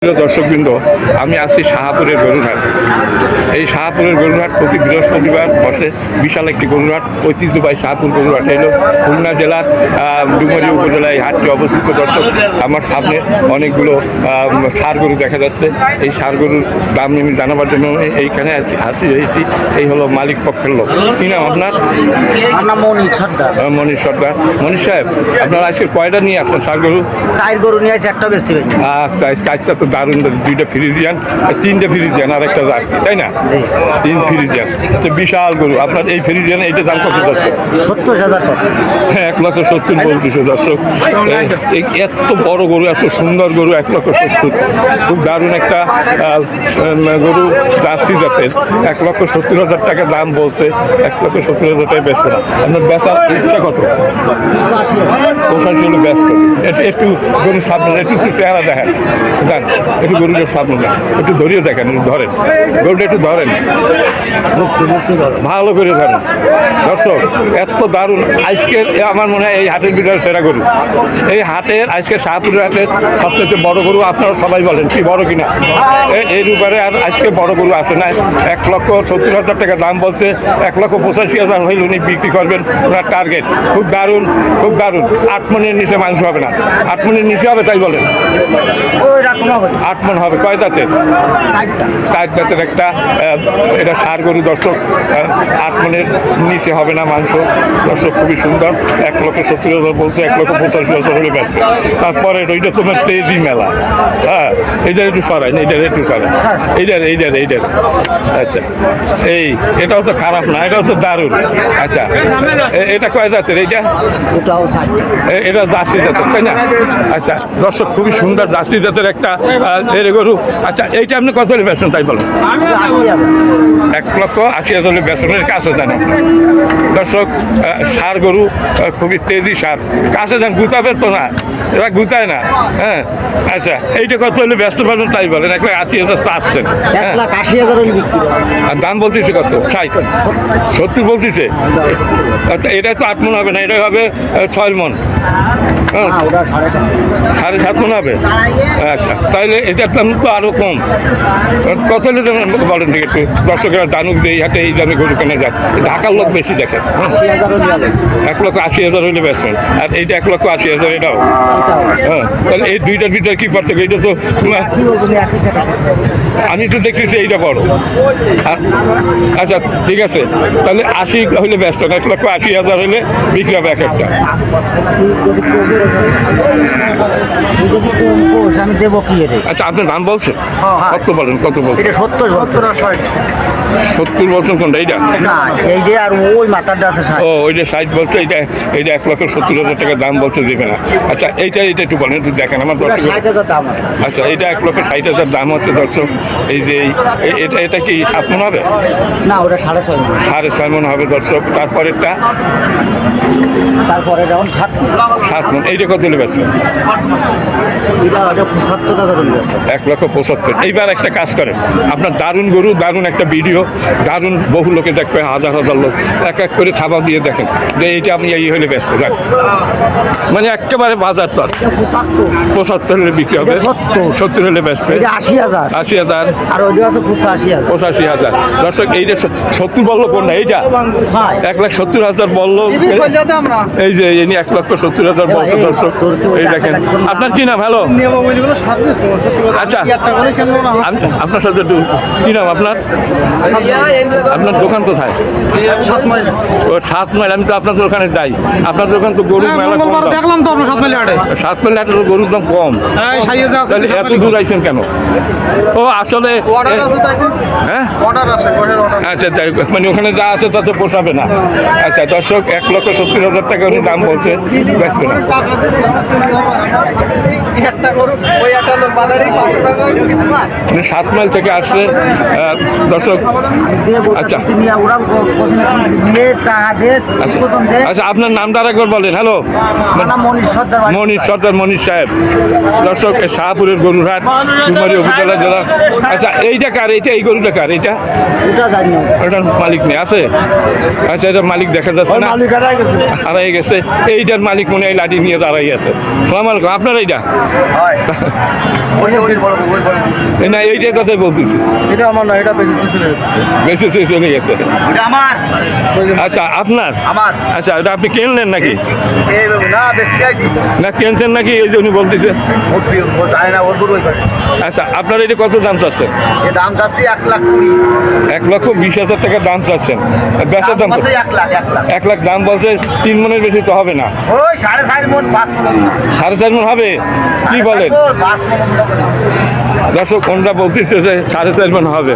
দর্শকবৃন্দ, আমি আছি শাহপুরের গরুরহাট। এই শাহপুরের গরুরহাট প্রতি বৃহস্পতিবার বসে বিশাল একটি গরুরহাট। ঐতিহ্যবাহী শাহপুর গরুরহাট এলো খুলনা জেলার ডুমুরিয়া উপজেলায় এই হাটটি অবস্থিত। দর্শক, আমার সামনে অনেকগুলো ষাঁড় গরু দেখা যাচ্ছে। এই ষাঁড় গরুর দাম আমি জানাবার জন্য এইখানে হাসি হয়েছি। এই হলো মালিক পক্ষের লোক। কি নাম আপনার? মনির সর্দার। মনির সর্দার। মনির সাহেব, আপনারা আজকে কয়টা নিয়ে আসছেন ষাঁড় গরু? চার গরু নিয়ে আছে, একটা বেশি আচ্ছা, চারটা তো দারুণ, দুইটা ফ্রিজিয়ান, তিনটে ফ্রিজিয়ান আর একটা জার্সি, তাই না? তিন ফ্রিজিয়ান, তো বিশাল গরু। আপনার এই ফ্রিজিয়ান এইটা দাম কত যাচ্ছে? 70,000 টাকা। হ্যাঁ, 1,70,000 বলতেছে। দর্শক, এত বড় গরু, এত সুন্দর গরু, 1,70,000। খুব দারুণ একটা গরু, জার্সি জাতের। 1,70,000 টাকা দাম বলছে, 1,70,000 টাকা ব্যস্ত না। আপনার বেচার ইচ্ছা কত? 85 হলে ব্যস্ত। একটু গরুর সামনে একটু চেহারা দেখেন, দেন একটু গরুটার সামনে দেন, একটু ধরিয়ে দেখেন, ধরেন গরুটা, একটু ধরেন, ভালো করে ধরেন। দর্শক, এত দারুণ। আজকের আমার মনে হয় এই হাটের ভিতরে সেরা গরু। এই হাটের আজকে শাহপুরের হাটের সবথেকে বড় গরু। আপনারা সবাই বলেন কি বড় কিনা? এর উপরে আর আজকে বড় গরু আছে না। 1,70,000 টাকা দাম বলছে, 1,85,000 হইলে উনি বিক্রি করবেন, ওনার টার্গেট। খুব দারুণ, খুব দারুণ। 8 মনের নিচে মাংস হবে না। 8 মনের নিচে হবে, তাই বলেন? 8 মন হবে। কয় দাঁতের? 4 দাঁতের একটা এটা ষাঁড় গরু। দর্শক, 8 মনের নিচে হবে না মাংস। দর্শক, খুবই সুন্দর। 1,70,000 বলছে, 1,85,000 হলে ব্যস্ত। তারপরে ওইটা তোমার তেজি মেলা। হ্যাঁ, এইটার একটু সরাই, এইটার একটু সরাই, এইটার। আচ্ছা, এটাও তো খারাপ না, এটাও তো দারুণ। আচ্ছা, এটা কয় জাতের? এটা জার্সি জাতের, তাই না? আচ্ছা, দর্শক, খুবই সুন্দর জার্সি জাতের একটা গরু। আচ্ছা, এইটা আপনি কত হলে বেচছেন, তাই বলেন? 1,80,000 হলে বেচনের কাছে যান। দর্শক, ষাঁড় গরু খুবই তেজি ষাঁড়। কাছে যান, গুতাবে তো না, এরা গুতায় না। হ্যাঁ, আচ্ছা, এইটা কত হলে ব্যস্ত পারবেন, তাই বলেন? 1,80,000 আসছেন। 1,80,000 হলে বিক্রি। আর দাম বলতেছে কত? 60, 70 বলতেছে। এটা তো 8 মন হবে না, এটা হবে 6 মন। 7.5 মন হবে। আচ্ছা, তাহলে এটার দাম তো আরো কম। কত হলে বলেন ঠিক একটু? দর্শকেরা জানুক যে এই হাটে এই দামে গরু কেনা যায়। ঢাকার লোক বেশি দেখে। 1,80,000 হলে বেচবেন। আর এইটা 1,80,000, এটাও। হ্যাঁ, তাহলে এই দুইটার ভিতরে কি পার্থক্য? এইটা তো আমি তো দেখতেছি এইটা বড়। আচ্ছা, ঠিক আছে, তাহলে 80 হলে ব্যস্ত, 1,80,000 হলে বিক্রি হবে এক একটা। আমি দেবো কি? আচ্ছা, আপনার দাম বলছেন কত? বলেন কত বলছেন? 70 বলছেন কোনটা? এইটা? এই যে আর ওই মাথাটা আছে। ও, ওইটা 60 বলছে। এইটা 1,70,000 টাকা দাম বলছে, দেবে না। আচ্ছা, এইটা একটু বলেন, একটু দেখেন আমার দর্শক। আচ্ছা, এটা 1,60,000 দাম হচ্ছে। দর্শক, এই যে এটা কি 7 মন হবে? না, ওটা 6.5 মন। 6.5 মন হবে। দর্শক, তারপরেরটা? তারপরে যেমন 7 মন। এইটা কত হলে বেচছেন? 1,75,000। এইবার একটা কাজ করেন, আপনার দারুণ গরু, দারুণ একটা ভিডিও, দারুণ বহু লোকে দেখবে, হাজার হাজার লোক। এক এক করে থাবা দিয়ে দেখেন যে এইটা আপনি এই হলে ব্যস্ত যান। মানে একেবারে বাজার তো 75 হলে বিক্রি হবে, 70 হলে বেচবে, 80,000, আর ওইটা আছে 85,000। দর্শক, এইটা 70 বললো কোনটা? এইটা 1,70,000 বললো। এই যে 1,70,000 বলছে। দর্শক, এই দেখেন। আপনার কি নাম? হ্যালো। আচ্ছা, আপনার সাথে একটু কি নাম আপনার? আপনার দোকান কোথায়? 7 মাইল। ও, 7 মাইল। আমি তো আপনাদের ওখানে যাই। আপনার দোকান তো গরুর মেলা দেখলাম তো আপনার 7 মাইল হাটে। 7 মাইল হাটে তো গরুর দাম কম। তাহলে এত দূর আইছেন কেন? ও, আসলে হ্যাঁ, আচ্ছা, যাই হোক, মানে ওখানে যা আছে তাতে পোষাবে না। আচ্ছা, দর্শক, 1,70,000 টাকা উনি দাম বলছে, বেচবে না। 7 মাইল থেকে আসছে। দর্শক, আচ্ছা, আচ্ছা, আপনার নামটা একবার বলেন। হ্যালো, মনির সর্দার। মনির সাহেব। দর্শক, শাহপুরের গরুরহাট, ডুমুরিয়া উপজেলা জেলা। আচ্ছা, এইটা কার? এই গরুটা কার? এইটা ওটার মালিক নেই, আছে? আচ্ছা, এটার মালিক দেখা যাচ্ছে না, হারাই গেছে। এইটার মালিক মনে হয় গাড়ি নিয়ে দাঁড়াই আছে। সালাম আলাইকুম, আপনার এইটা না এইটার কথাই বলতেছি, এটা আমার না, এটা বেশি চলে গেছে। ওটা আমার আচ্ছা আপনার, আমার আচ্ছা এটা আপনি কিনলেন নাকি এই না বেশি গাইছি না কিনছেন নাকি এই যে উনি বলতেছে? ও জানে না ওর গরু ওই করে আচ্ছা আপনার এটা কত দাম চাচ্ছেন? এ দাম চাচ্ছি 1,20,000 1,20,000 টাকা দাম চাচ্ছেন, বেচার দাম আছে 1 লাখ 1 লাখ দাম বলছে। 3 মনের বেশি তো হবে না, ওই 4.5 মন 5 মন 4.5 মন হবে? কি বলেন 5 মন দর্শক? কোনটা বলতেছে যে 4.5 মন হবে?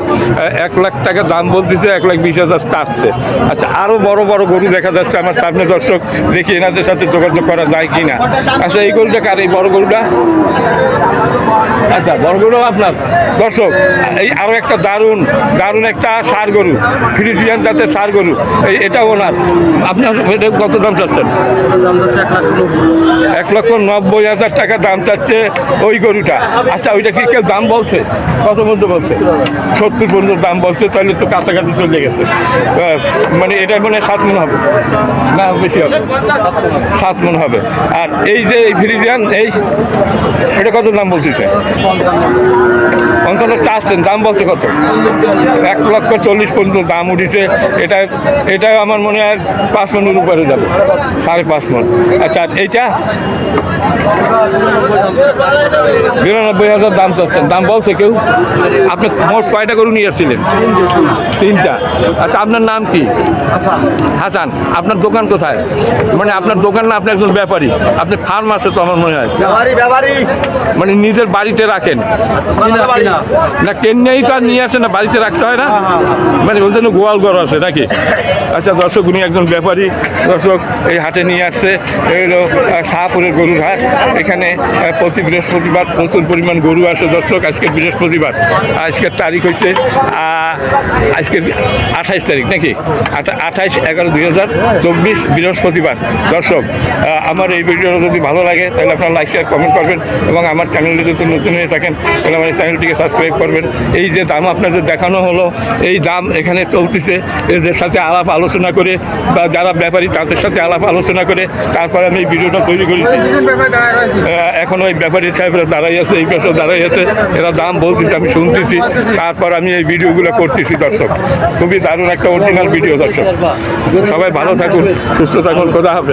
1 লাখ টাকা দাম বলতেছে, 1,20,000 চাচ্ছে। আচ্ছা আরো বড় বড় গরু দেখা যাচ্ছে আমার সামনে, দর্শক দেখি এনাদের সাথে যোগাযোগ করা যায় কিনা। আচ্ছা এই গরুটা কার, এই বড় গরুটা? আচ্ছা বড় গরু আপনার। দর্শক এই আরো একটা দারুণ দারুণ একটা ষাঁড় গরু, ফ্রিজিয়ান জাতের ষাঁড় গরু, এটা ওনার। আপনার এটা কত দাম চাচ্ছেন? 1,90,000 টাকা দাম চাচ্ছে ওই গরুটা। আচ্ছা ওইটা কি কেউ দাম বলছে? কত পর্যন্ত বলছে? 70 পর্যন্ত দাম বলছে, তাহলে তো কাছাকাছি চলে গেছে। মানে এটা মানে 7 মন হবে না, বেশি হবে, 7 মন হবে। আর এই যে এই ফ্রিজিয়ান, এই এটা কত দাম বলতেছে? 55 চাচ্ছেন, দাম বলছে কত? 1,40,000 পর্যন্ত দাম উঠেছে। এটা আমার মনে হয় 5 মনের উপরে যাবে, 5.5 মন। আচ্ছা এইটা 92,000 দাম চাচ্ছেন, দাম বলছে কেউ? আপনি মোট কয়টা গরু নিয়ে আসছিলেন? 3টা। আচ্ছা আপনার নাম কি? হাসান। আপনার দোকান কোথায়? মানে আপনার দোকান না, আপনি একজন ব্যাপারী? আপনি ফার্ম আছে তো আমার মনে হয়, ব্যাপারি মানে নিজের বাড়িতে রাখেন না? কেন্যাই তো আর নিয়ে আসে না, বাড়িতে রাখতে হয় না? মানে ওই জন্য গোয়াল ঘর আছে নাকি? আচ্ছা দর্শক উনি একজন ব্যাপারী। দর্শক এই হাটে নিয়ে আসছে, এই হলো শাহপুরের গরুর হাট। এখানে প্রতি বৃহস্পতিবার প্রচুর পরিমাণ গরু আসে। দর্শক আজকে বৃহস্পতিবার, আজকের তারিখ হচ্ছে আজকের 28 তারিখ নাকি? 28/11/2024 বৃহস্পতিবার। দর্শক আমার এই ভিডিও যদি ভালো লাগে তাহলে আপনারা লাইক শেয়ার কমেন্ট করবেন, এবং আমার চ্যানেলটি যদি নতুন হয়ে থাকেন তাহলে আমার এই চ্যানেলটিকে সাবস্ক্রাইব করবেন। এই যে দাম আপনাদের দেখানো হলো, এই দাম এখানে চলতেছে, এদের সাথে আলাপ আলোচনা করে বা যারা ব্যাপারী তাদের সাথে আলাপ আলোচনা করে তারপরে আমি এই ভিডিওটা তৈরি করেছি। এখন ওই ব্যাপারী সাহেবরা দাঁড়াই আছে, এই পাশে দাঁড়াই আছে, এরা দাম বলতেছে, আমি শুনতেছি, তারপর আমি এই ভিডিওগুলো করতেছি। দর্শক খুবই দারুণ একটা অরিজিনাল ভিডিও। দর্শক সবাই ভালো থাকুন, সুস্থ থাকুন, খোদা হাফেজ।